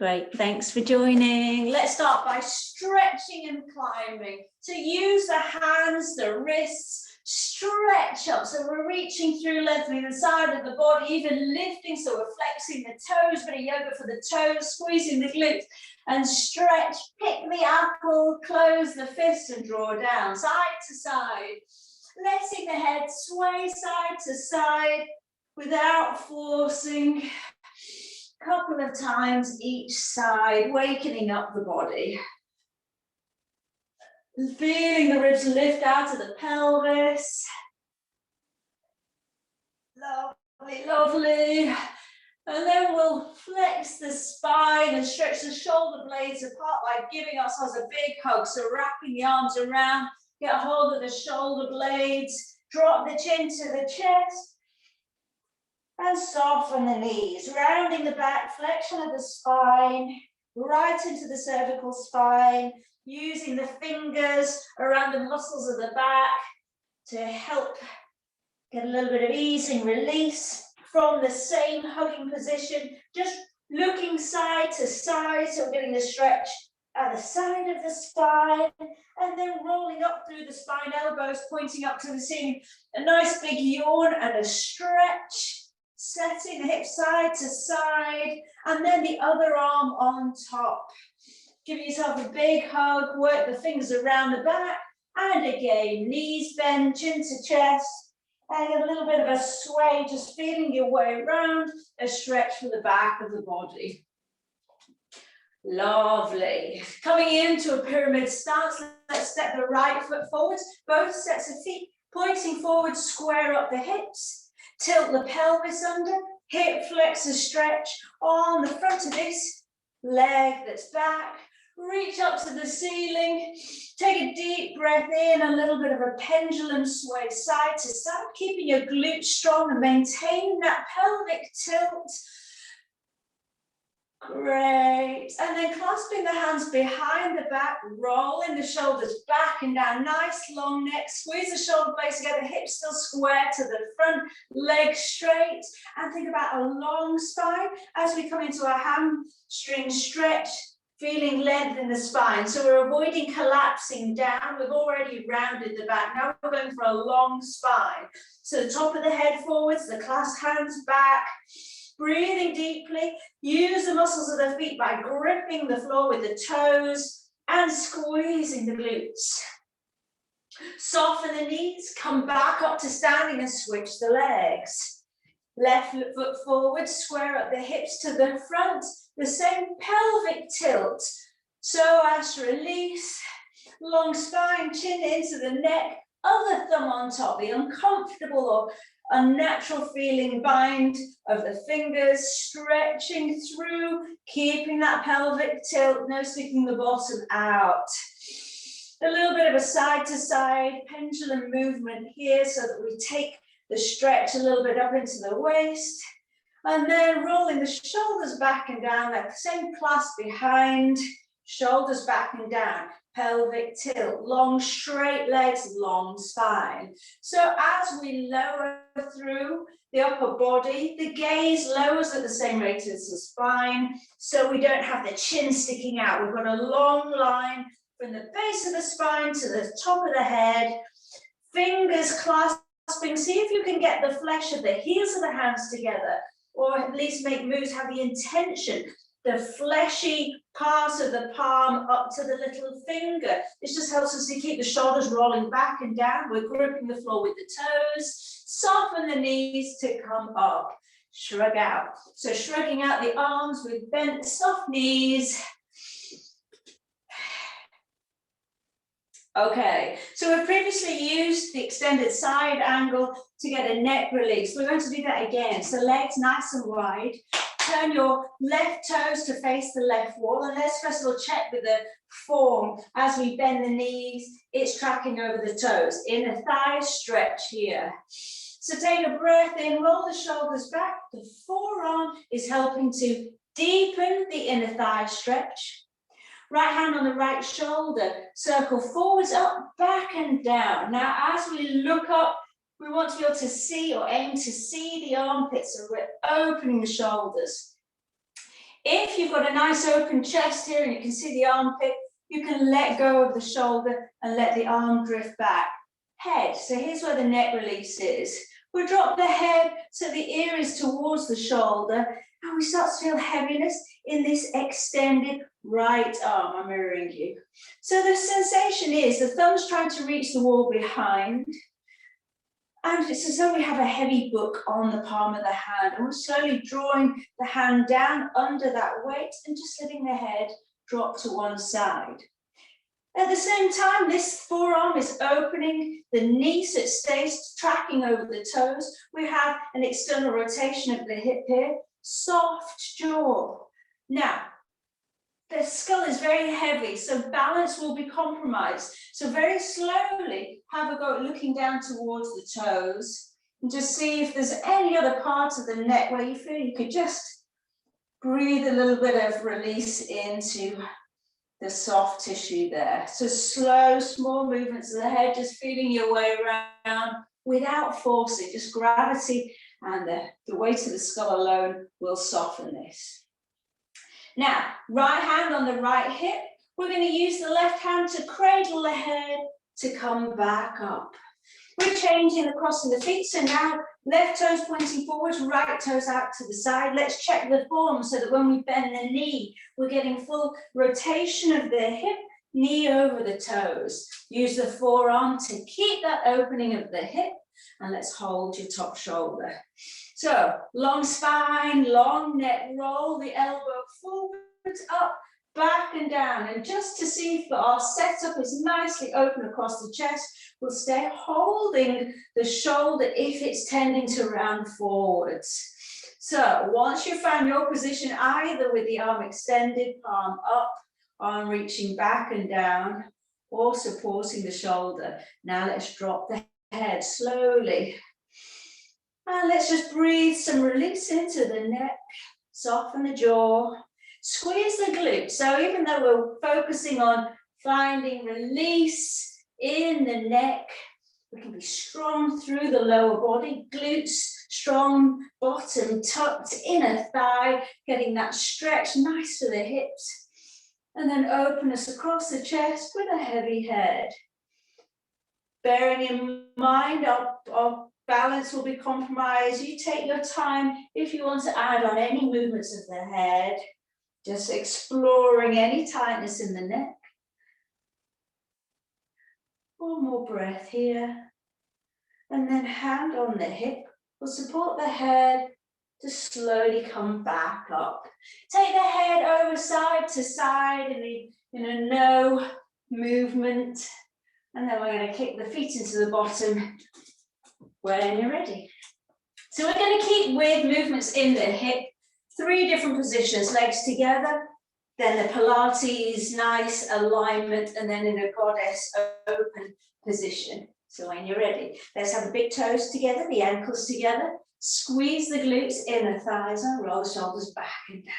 Great, thanks for joining. Let's start by stretching and climbing. So use the hands, the wrists, stretch up. So we're reaching through, lengthening the side of the body, even lifting. So we're flexing the toes, bit of yoga for the toes, squeezing the glutes and stretch. Pick the apple, close the fist and draw down, side to side. Letting the head sway side to side without forcing. Couple of times each side, wakening up the body. Feeling the ribs lift out of the pelvis. Lovely, lovely. And then we'll flex the spine and stretch the shoulder blades apart by giving ourselves a big hug. So wrapping the arms around, get a hold of the shoulder blades, drop the chin to the chest. And soften the knees, rounding the back, flexion of the spine, right into the cervical spine, using the fingers around the muscles of the back to help get a little bit of ease and release from the same hugging position, just looking side to side, so we're getting the stretch at the side of the spine, and then rolling up through the spine, elbows pointing up to the ceiling, a nice big yawn and a stretch. Setting the hips side to side, and then the other arm on top. Give yourself a big hug, work the fingers around the back, and again, knees bend, chin to chest, and a little bit of a sway, just feeling your way around, a stretch for the back of the body. Lovely. Coming into a pyramid stance, let's step the right foot forwards, both sets of feet pointing forward, square up the hips. Tilt the pelvis under, hip flexor stretch on the front of this leg that's back. Reach up to the ceiling. Take a deep breath in, a little bit of a pendulum sway side to side, keeping your glutes strong and maintaining that pelvic tilt. Great. And then clasping the hands behind the back, rolling the shoulders back and down. Nice long neck. Squeeze the shoulder blades together, hips still square to the front, legs straight. And think about a long spine as we come into our hamstring stretch, feeling length in the spine. So we're avoiding collapsing down. We've already rounded the back. Now we're going for a long spine. So the top of the head forwards, the clasped hands back. Breathing deeply, use the muscles of the feet by gripping the floor with the toes and squeezing the glutes. Soften the knees, come back up to standing and switch the legs. Left foot forward, square up the hips to the front, the same pelvic tilt. So as to release, long spine, chin into the neck, other thumb on top, the uncomfortable or unnatural feeling bind of the fingers, stretching through, keeping that pelvic tilt, no sticking the bottom out. A little bit of a side to side pendulum movement here so that we take the stretch a little bit up into the waist, and then rolling the shoulders back and down, like the same clasp behind, shoulders back and down. Pelvic tilt, long straight legs, long spine. So as we lower through the upper body, the gaze lowers at the same rate as the spine, so we don't have the chin sticking out. We've got a long line from the base of the spine to the top of the head, fingers clasping. See if you can get the flesh of the heels of the hands together, or at least make moves, have the intention. The fleshy part of the palm up to the little finger. This just helps us to keep the shoulders rolling back and down. We're gripping the floor with the toes. Soften the knees to come up. Shrug out. So shrugging out the arms with bent, soft knees. Okay, so we've previously used the extended side angle to get a neck release. We're going to do that again. So legs nice and wide. Turn your left toes to face the left wall, and let's first of all check with the form as we bend the knees. It's tracking over the toes. Inner thigh stretch here. So take a breath in, roll the shoulders back. The forearm is helping to deepen the inner thigh stretch. Right hand on the right shoulder, circle forwards, up, back and down. Now as we look up, we want to be able to see or aim to see the armpits, so we're opening the shoulders. If you've got a nice open chest here and you can see the armpit, you can let go of the shoulder and let the arm drift back. Head, so here's where the neck release is. We'll drop the head so the ear is towards the shoulder, and we start to feel heaviness in this extended right arm. I'm mirroring you. So the sensation is the thumb's trying to reach the wall behind, and it's as though we have a heavy book on the palm of the hand, and we're slowly drawing the hand down under that weight and just letting the head drop to one side. At the same time, this forearm is opening the knee so it stays tracking over the toes. We have an external rotation of the hip here, soft jaw. Now, the skull is very heavy, so balance will be compromised. So very slowly, have a go at looking down towards the toes and just see if there's any other part of the neck where you feel you could just breathe a little bit of release into the soft tissue there. So slow, small movements of the head, just feeling your way around without forcing, just gravity and the weight of the skull alone will soften this. Now, right hand on the right hip, we're going to use the left hand to cradle the head to come back up. We're changing the crossing the feet, so now left toes pointing forwards, right toes out to the side. Let's check the form so that when we bend the knee, we're getting full rotation of the hip, knee over the toes. Use the forearm to keep that opening of the hip, and let's hold your top shoulder. So, long spine, long neck, roll the elbow forwards, up, back and down. And just to see if our setup is nicely open across the chest, we'll stay holding the shoulder if it's tending to round forwards. So, once you've found your position, either with the arm extended, palm up, arm reaching back and down, or supporting the shoulder. Now let's drop the head slowly. And let's just breathe some release into the neck, soften the jaw, squeeze the glutes. So even though we're focusing on finding release in the neck, we can be strong through the lower body, glutes strong, bottom tucked, inner thigh, getting that stretch nice to the hips. And then openness across the chest with a heavy head. Bearing in mind our balance will be compromised. You take your time if you want to add on any movements of the head, just exploring any tightness in the neck. One more breath here. And then hand on the hip will support the head to slowly come back up. Take the head over side to side in a no movement. And then we're going to kick the feet into the bottom when you're ready. So we're going to keep with movements in the hip, 3 different positions, legs together, then the Pilates, nice alignment, and then in a goddess open position. So when you're ready, let's have the big toes together, the ankles together, squeeze the glutes, inner thighs, and roll the shoulders back and down.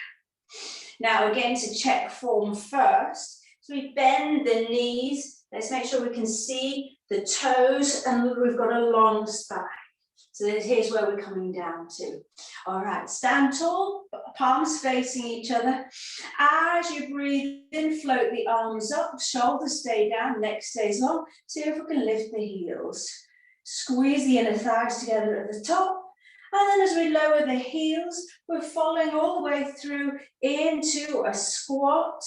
Now again, to check form first, so we bend the knees. Let's make sure we can see the toes and we've got a long spine. So here's where we're coming down to. All right, stand tall, palms facing each other. As you breathe in, float the arms up, shoulders stay down, neck stays long. See if we can lift the heels. Squeeze the inner thighs together at the top. And then as we lower the heels, we're following all the way through into a squat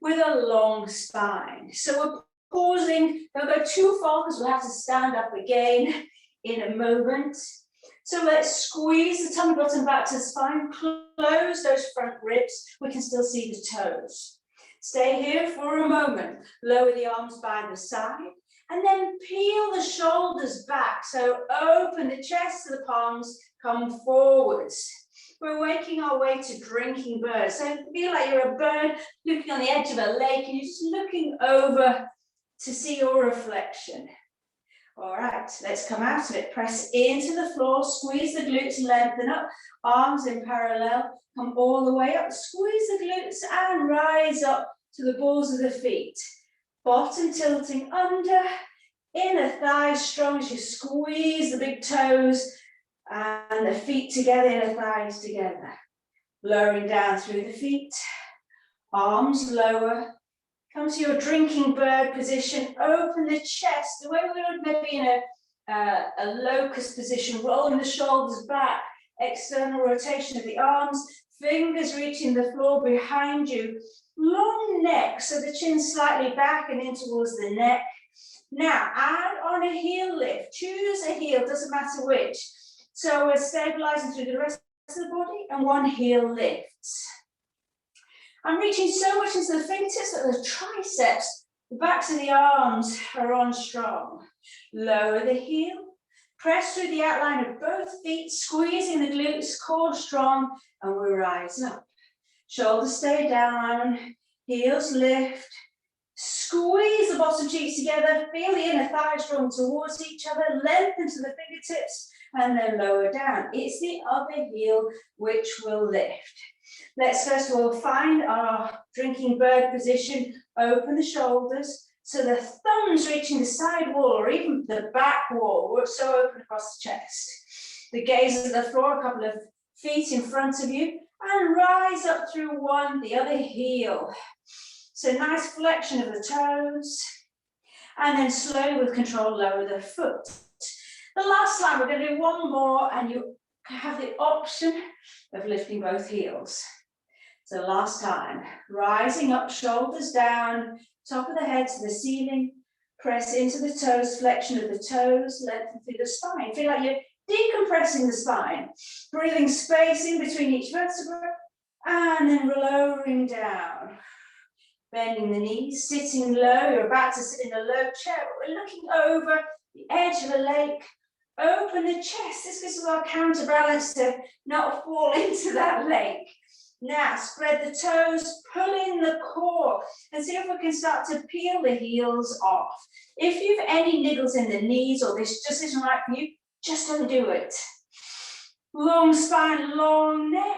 with a long spine. So we're pausing, don't go too far because we'll have to stand up again in a moment. So let's squeeze the tummy button back to the spine, close those front ribs. We can still see the toes. Stay here for a moment. Lower the arms by the side and then peel the shoulders back. So open the chest to the palms, come forwards. We're waking our way to drinking bird. So feel like you're a bird looking on the edge of a lake and you're just looking over to see your reflection. All right, let's come out of it. Press into the floor, squeeze the glutes, lengthen up, arms in parallel, come all the way up, squeeze the glutes and rise up to the balls of the feet. Bottom tilting under, inner thighs strong as you squeeze the big toes and the feet together, inner thighs together. Lowering down through the feet, arms lower. Come to your drinking bird position, open the chest, the way we would maybe in a locust position, rolling the shoulders back, external rotation of the arms, fingers reaching the floor behind you, long neck, so the chin slightly back and in towards the neck. Now, add on a heel lift, choose a heel, doesn't matter which. So we're stabilizing through the rest of the body and one heel lifts. I'm reaching so much into the fingertips that the triceps, the backs of the arms are on strong. Lower the heel, press through the outline of both feet, squeezing the glutes, core strong, and we rise up. Shoulders stay down, heels lift, squeeze the bottom cheeks together, feel the inner thighs drawing towards each other, lengthen to the fingertips, and then lower down. It's the other heel which will lift. Let's first of all find our drinking bird position, open the shoulders, so the thumbs reaching the side wall or even the back wall, we're so open across the chest. The gaze at the floor, a couple of feet in front of you, and rise up through one, the other heel. So nice flexion of the toes, and then slowly with control lower the foot. The last time we're going to do one more, and you have the option of lifting both heels. So last time, rising up, shoulders down, top of the head to the ceiling, press into the toes, flexion of the toes, lengthen through the spine. Feel like you're decompressing the spine, breathing space in between each vertebra, and then lowering down. Bending the knees, sitting low, you're about to sit in a low chair, but we're looking over the edge of a lake. Open the chest, this gives us our counterbalance to not fall into that lake. Now, spread the toes, pull in the core, and see if we can start to peel the heels off. If you've any niggles in the knees or this just isn't right for you, just don't do it. Long spine, long neck.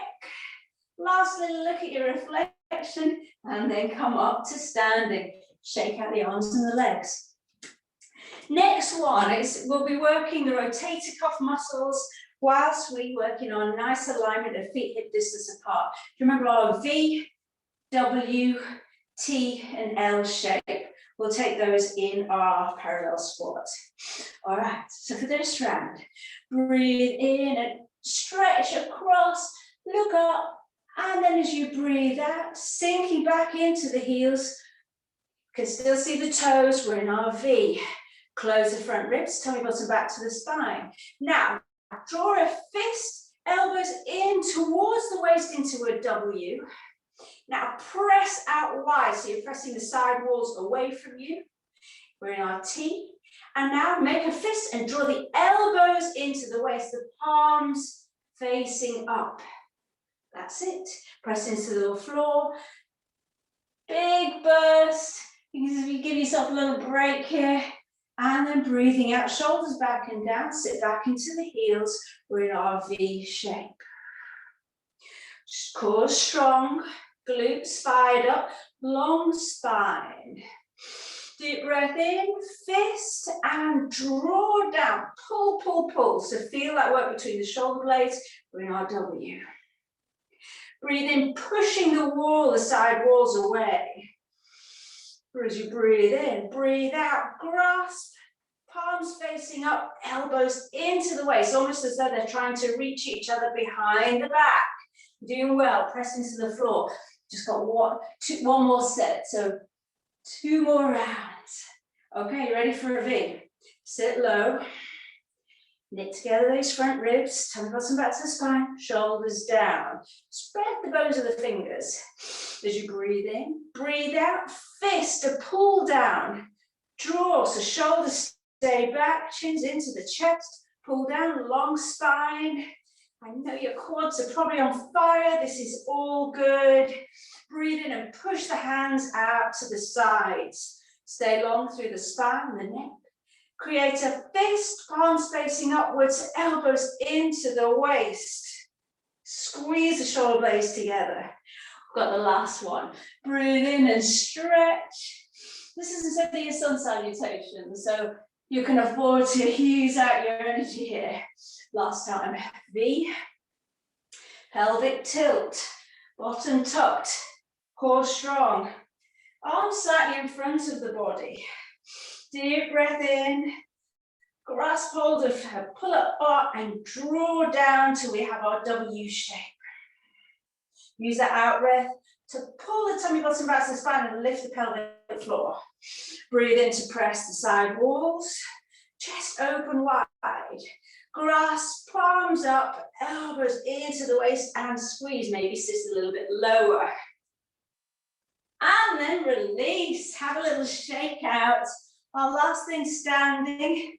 Lastly, look at your reflection, and then come up to standing. Shake out the arms and the legs. Next one is we'll be working the rotator cuff muscles whilst we're working on nice alignment of feet hip distance apart. Do you remember our V, W, T, and L shape? We'll take those in our parallel squat. All right, so for this round, breathe in and stretch across, look up, and then as you breathe out, sinking back into the heels, you can still see the toes, we're in our V. Close the front ribs, tummy bottom back to the spine. Now, draw a fist, elbows in towards the waist into a W. Now, press out wide, so you're pressing the side walls away from you. We're in our T. And now make a fist and draw the elbows into the waist, the palms facing up. That's it. Press into the floor. Big burst. You give yourself a little break here. And then breathing out, shoulders back and down, sit back into the heels. We're in our V shape. Core strong, glutes fired up, long spine. Deep breath in, fist, and draw down. Pull, pull, pull. So feel that work between the shoulder blades. We're in our W. Breathe in, pushing the wall, the side walls away. As you breathe in, breathe out, grasp, palms facing up, elbows into the waist, almost as though they're trying to reach each other behind the back. Doing well, press into the floor. Just got one more set, so 2 more rounds. Okay, you ready for a V? Sit low, knit together those front ribs, tummy bottom back to the spine, shoulders down. Spread the bones of the fingers. As you breathe in, breathe out, fist to pull down. Draw, so shoulders stay back, chins into the chest, pull down, long spine. I know your quads are probably on fire. This is all good. Breathe in and push the hands out to the sides. Stay long through the spine and the neck. Create a fist, palms facing upwards, elbows into the waist. Squeeze the shoulder blades together. We've got the last one. Breathe in and stretch. This is simply a sun salutation, so you can afford to use out your energy here. Last time, V. Pelvic tilt, bottom tucked, core strong, arms slightly in front of the body. Deep breath in, grasp hold of her pull-up bar and draw down till we have our W shape. Use that out breath to pull the tummy bottom back to the spine and lift the pelvic floor. Breathe in to press the side walls, chest open wide. Grasp palms up, elbows into the waist and squeeze, maybe sit a little bit lower. And then release, have a little shake out. Our last thing standing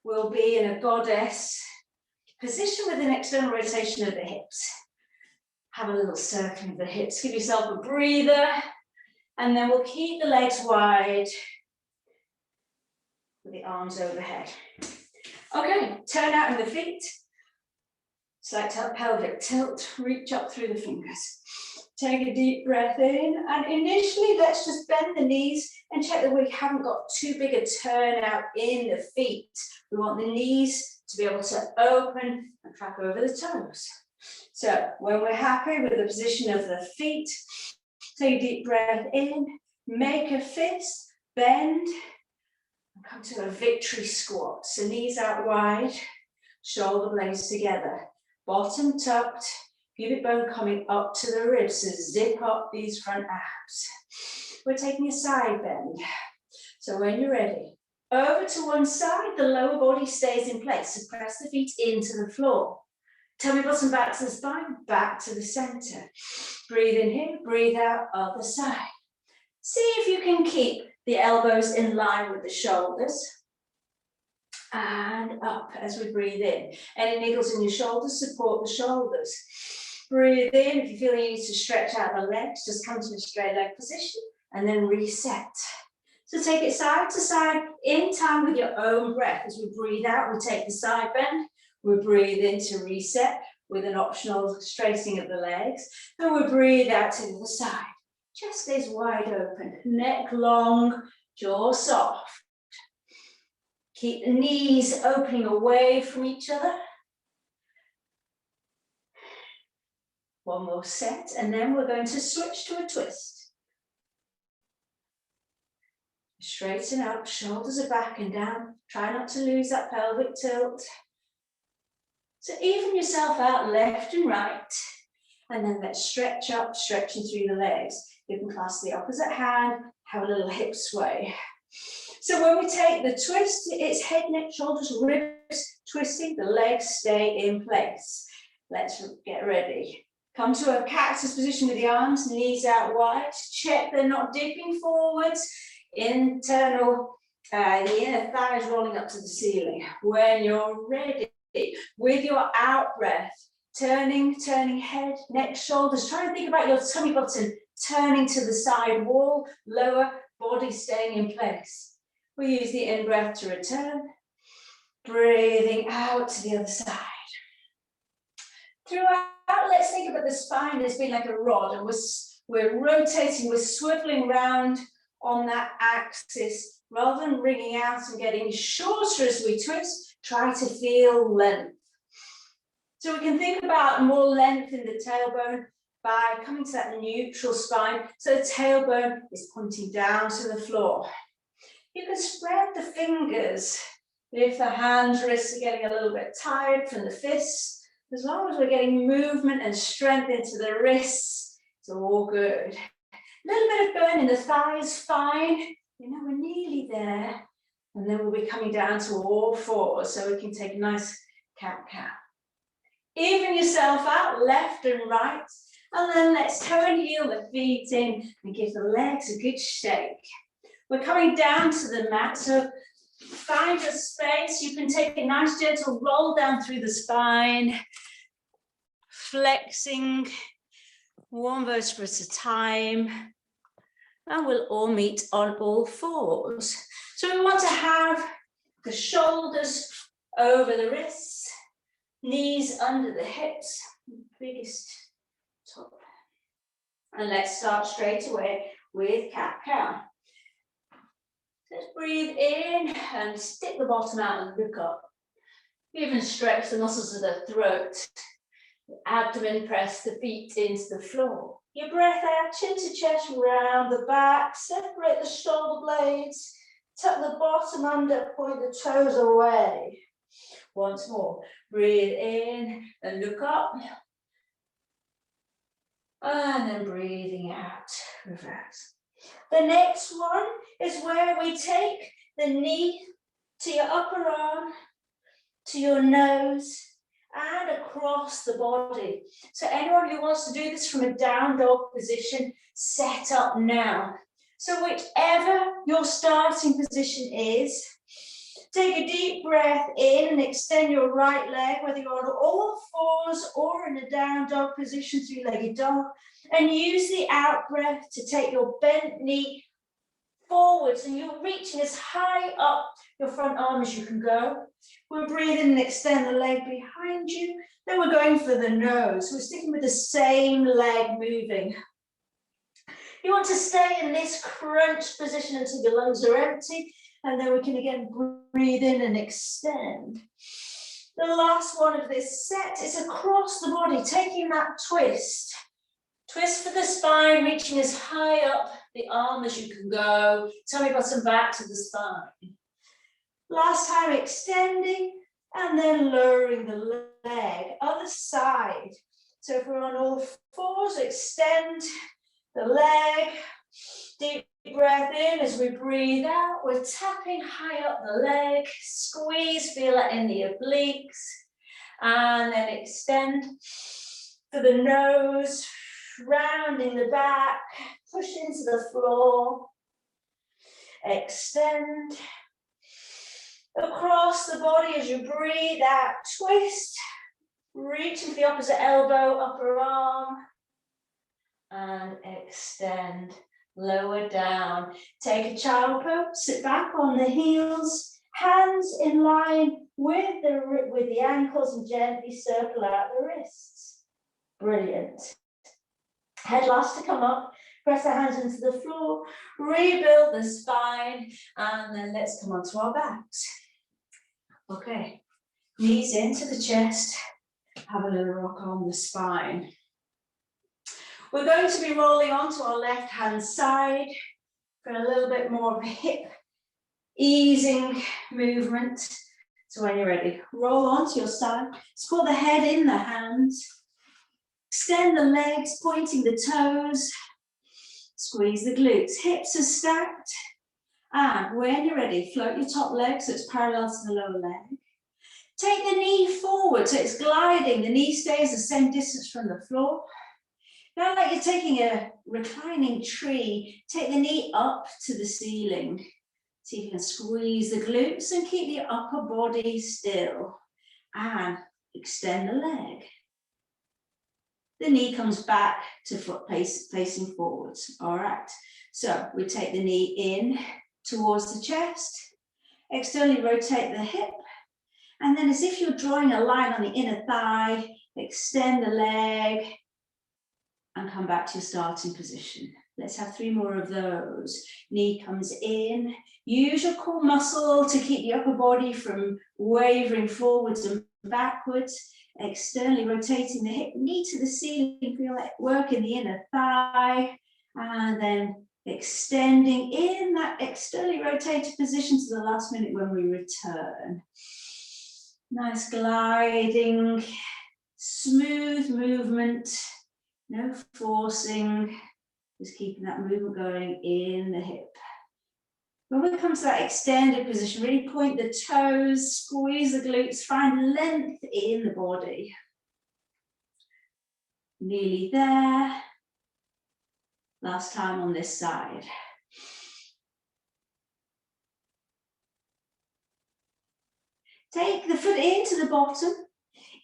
will be in a goddess position with an external rotation of the hips. Have a little circling of the hips, give yourself a breather, and then we'll keep the legs wide with the arms overhead. Okay, turn out in the feet. Slight pelvic tilt, reach up through the fingers. Take a deep breath in, and initially let's just bend the knees and check that we haven't got too big a turnout in the feet. We want the knees to be able to open and track over the toes. So when we're happy with the position of the feet, take a deep breath in, make a fist, bend, and come to a victory squat. So knees out wide, shoulder blades together, bottom tucked, pubic bone coming up to the ribs, so zip up these front abs. We're taking a side bend. So when you're ready, over to one side, the lower body stays in place, so press the feet into the floor. Tummy bottom back to the spine, back to the center. Breathe in here, breathe out, other side. See if you can keep the elbows in line with the shoulders. And up as we breathe in. Any niggles in your shoulders, support the shoulders. Breathe in. If you feel you need to stretch out the legs, just come to a straight leg position and then reset. So take it side to side in time with your own breath. As we breathe out, we take the side bend. We breathe in to reset with an optional straightening of the legs. And we breathe out to the other side. Chest stays wide open, neck long, jaw soft. Keep the knees opening away from each other. One more set, and then we're going to switch to a twist. Straighten up, shoulders are back and down. Try not to lose that pelvic tilt. So even yourself out left and right. And then let's stretch up, stretching through the legs. You can clasp the opposite hand, have a little hip sway. So when we take the twist, it's head, neck, shoulders, ribs, twisting, the legs stay in place. Let's get ready. Come to a cactus position with the arms, knees out wide. Check they're not dipping forwards. The inner thighs rolling up to the ceiling. When you're ready, with your out breath, turning head, neck, shoulders. Try and think about your tummy button turning to the side wall, lower body staying in place. We use the in-breath to return, breathing out to the other side. Throughout, let's think about the spine as being like a rod, and we're rotating, we're swiveling round on that axis. Rather than wringing out and getting shorter as we twist, try to feel length. So we can think about more length in the tailbone by coming to that neutral spine. So the tailbone is pointing down to the floor. You can spread the fingers if the hands, wrists are getting a little bit tired from the fists. As long as we're getting movement and strength into the wrists, it's all good. A little bit of burn in the thighs, fine. You know, we're nearly there. And then we'll be coming down to all fours so we can take a nice cat-cow. Even yourself out, left and right. And then let's toe and heel the feet in and give the legs a good shake. We're coming down to the mat, so find a space. You can take a nice gentle roll down through the spine, flexing one vertebra at a time, and we'll all meet on all fours. So we want to have the shoulders over the wrists, knees under the hips, biggest top. And let's start straight away with cat-cow. Let's breathe in and stick the bottom out and look up. Even stretch the muscles of the throat. Abdomen, press the feet into the floor. Your breath out, chin to chest, round the back, separate the shoulder blades, tuck the bottom under, point the toes away. Once more, breathe in and look up. And then breathing out, reverse. The next one is where we take the knee to your upper arm, to your nose, and across the body. So anyone who wants to do this from a down dog position, set up now. So whichever your starting position is, take a deep breath in and extend your right leg, whether you're on all fours or in a down dog position, three-legged dog, and use the out breath to take your bent knee forwards, and you're reaching as high up your front arm as you can go. We'll breathe in and extend the leg behind you. Then we're going for the nose. We're sticking with the same leg moving. You want to stay in this crunch position until your lungs are empty, and then we can again breathe in and extend. The last one of this set is across the body, taking that twist. Twist for the spine, reaching as high up the arm as you can go. Tummy bottom back to the spine. Last time, extending and then lowering the leg, other side. So if we're on all fours, extend the leg, deep breath in as we breathe out. We're tapping high up the leg, squeeze, feel it in the obliques, and then extend to the nose, rounding the back, push into the floor, extend. Across the body as you breathe out, twist, reaching for the opposite elbow, upper arm, and extend, lower down. Take a child pose, sit back on the heels, hands in line with the ankles, and gently circle out the wrists. Brilliant. Head last to come up, press the hands into the floor, rebuild the spine, and then let's come onto our backs. Okay, knees into the chest, have a little rock on the spine. We're going to be rolling onto our left hand side for a little bit more of a hip easing movement. So when you're ready, roll onto your side, support the head in the hands, extend the legs, pointing the toes, squeeze the glutes, hips are stacked. And when you're ready, float your top leg so it's parallel to the lower leg. Take the knee forward so it's gliding. The knee stays the same distance from the floor. Now, like you're taking a reclining tree, take the knee up to the ceiling. See if you can squeeze the glutes and keep the upper body still. And extend the leg. The knee comes back to foot facing forwards. All right. So we take the knee in towards the chest, externally rotate the hip, and then as if you're drawing a line on the inner thigh, extend the leg and come back to your starting position. Let's have 3 more of those. Knee comes in, use your core muscle to keep the upper body from wavering forwards and backwards, externally rotating the hip, knee to the ceiling, feel like work in the inner thigh, and then extending in that externally rotated position to the last minute when we return. Nice gliding, smooth movement, no forcing, just keeping that movement going in the hip. When we come to that extended position, really point the toes, squeeze the glutes, find length in the body. Nearly there. Last time on this side. Take the foot into the bottom.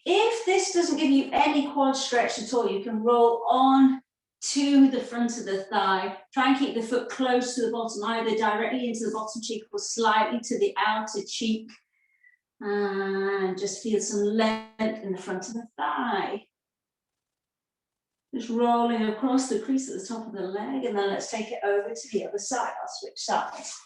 If this doesn't give you any quad stretch at all, you can roll on to the front of the thigh. Try and keep the foot close to the bottom, either directly into the bottom cheek or slightly to the outer cheek. And just feel some length in the front of the thigh. Just rolling across the crease at the top of the leg, and then let's take it over to the other side. I'll switch sides.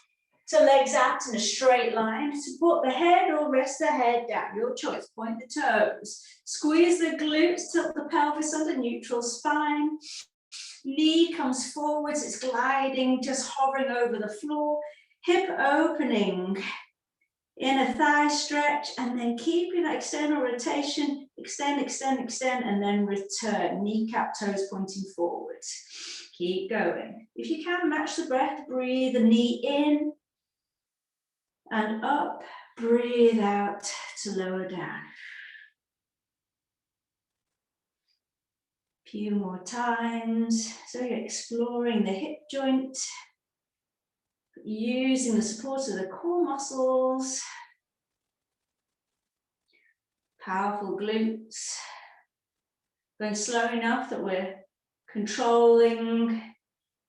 So legs out in a straight line. Support the head or rest the head down. Your choice. Point the toes. Squeeze the glutes, tilt the pelvis under neutral spine. Knee comes forwards, it's gliding, just hovering over the floor. Hip opening. Inner thigh stretch, and then keeping that external rotation. Extend, extend, extend, and then return. Kneecap, toes pointing forwards. Keep going. If you can, match the breath. Breathe the knee in and up. Breathe out to lower down. Few more times. So you're exploring the hip joint, using the support of the core muscles. Powerful glutes. Going slow enough that we're controlling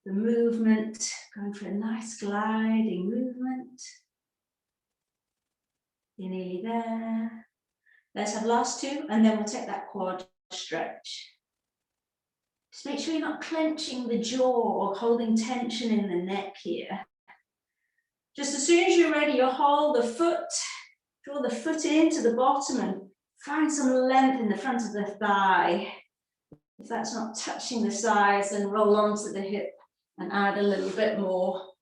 the movement, going for a nice gliding movement. You're nearly there. Let's have last two, and then we'll take that quad stretch. Just make sure you're not clenching the jaw or holding tension in the neck here. Just as soon as you're ready, you'll hold the foot, draw the foot into the bottom and find some length in the front of the thigh. If that's not touching the sides, then roll onto the hip and add a little bit more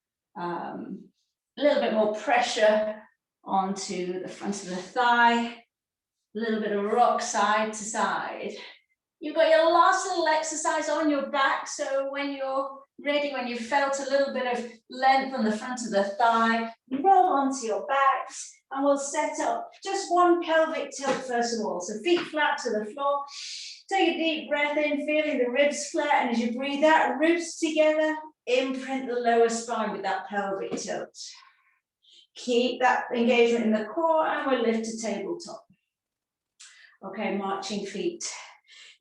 pressure onto the front of the thigh. A little bit of rock side to side. You've got your last little exercise on your back, so when you're ready, when you've felt a little bit of length on the front of the thigh, roll onto your backs, and we'll set up just one pelvic tilt first of all. So feet flat to the floor. Take a deep breath in, feeling the ribs flat, and as you breathe out, ribs together, imprint the lower spine with that pelvic tilt. Keep that engagement in the core, and we'll lift to tabletop. Okay, marching feet.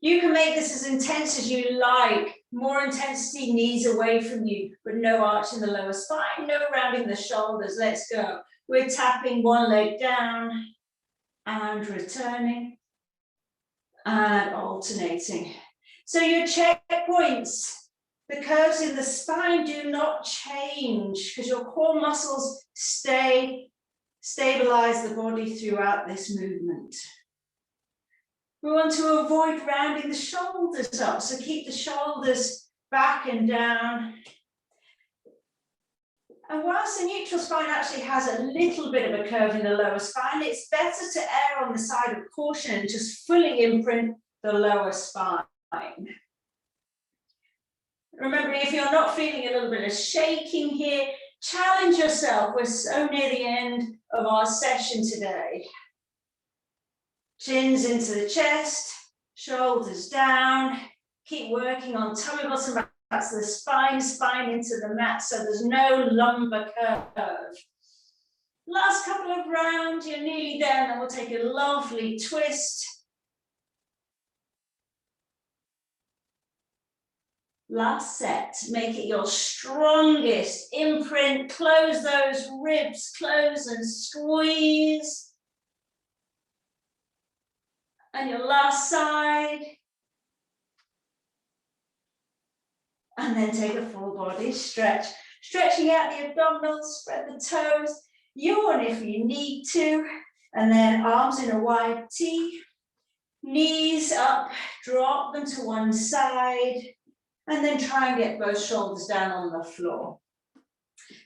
You can make this as intense as you like. More intensity, knees away from you, but no arch in the lower spine, no rounding the shoulders. Let's go. We're tapping one leg down and returning and alternating. So your checkpoints, the curves in the spine do not change because your core muscles stabilize the body throughout this movement. We want to avoid rounding the shoulders up, so keep the shoulders back and down. And whilst the neutral spine actually has a little bit of a curve in the lower spine, it's better to err on the side of caution and just fully imprint the lower spine. Remember, if you're not feeling a little bit of shaking here, challenge yourself. We're so near the end of our session today. Chins into the chest, shoulders down. Keep working on tummy bottom. That's the spine into the mat, so there's no lumbar curve. Last couple of rounds, you're nearly there, and then we'll take a lovely twist. Last set, make it your strongest. Imprint, close those ribs, close and squeeze. And your last side. And then take a full body stretch. Stretching out the abdominals, spread the toes, yawn if you need to. And then arms in a wide T. Knees up, drop them to one side. And then try and get both shoulders down on the floor.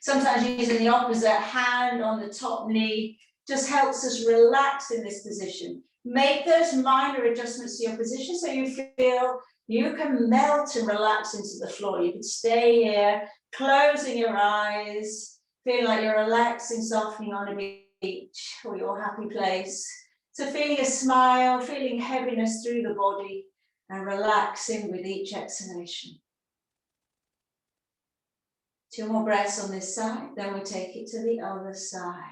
Sometimes using the opposite hand on the top knee just helps us relax in this position. Make those minor adjustments to your position so you feel you can melt and relax into the floor. You can stay here, closing your eyes, feeling like you're relaxing, softening on a beach or your happy place. So feeling a smile, feeling heaviness through the body and relaxing with each exhalation. 2 more breaths on this side, then we take it to the other side.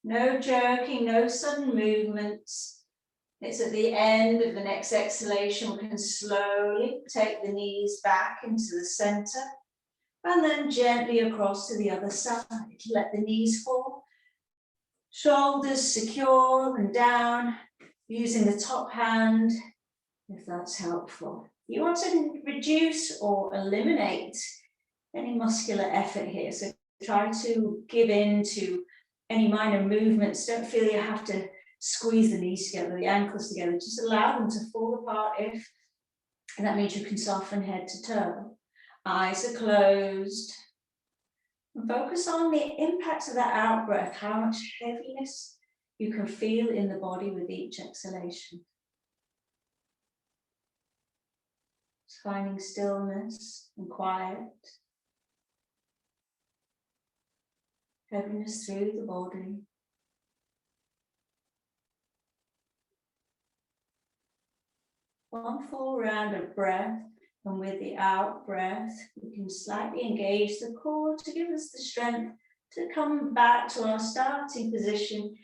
No jerking, no sudden movements. It's at the end of the next exhalation, we can slowly take the knees back into the center and then gently across to the other side. Let the knees fall, shoulders secure and down, using the top hand, if that's helpful. You want to reduce or eliminate any muscular effort here. So try to give in to any minor movements. Don't feel you have to squeeze the knees together, the ankles together. Just allow them to fall apart if, and that means you can soften head to toe. Eyes are closed. And focus on the impact of that out breath, how much heaviness you can feel in the body with each exhalation. Just finding stillness and quiet. Heaviness through the body. One full round of breath, and with the out breath, we can slightly engage the core to give us the strength to come back to our starting position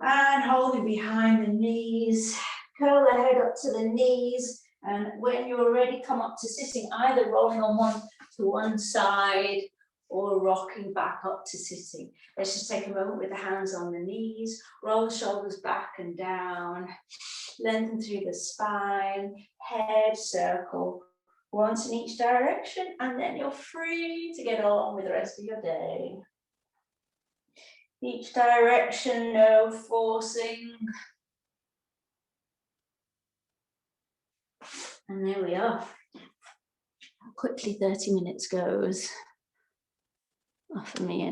and holding behind the knees. Curl the head up to the knees, and when you're ready, come up to sitting, either rolling on one side or rocking back up to sitting. Let's just take a moment with the hands on the knees, roll the shoulders back and down, lengthen through the spine, head circle once in each direction, and then you're free to get on with the rest of your day. Each direction, no forcing. And there we are. How quickly 30 minutes goes. For me.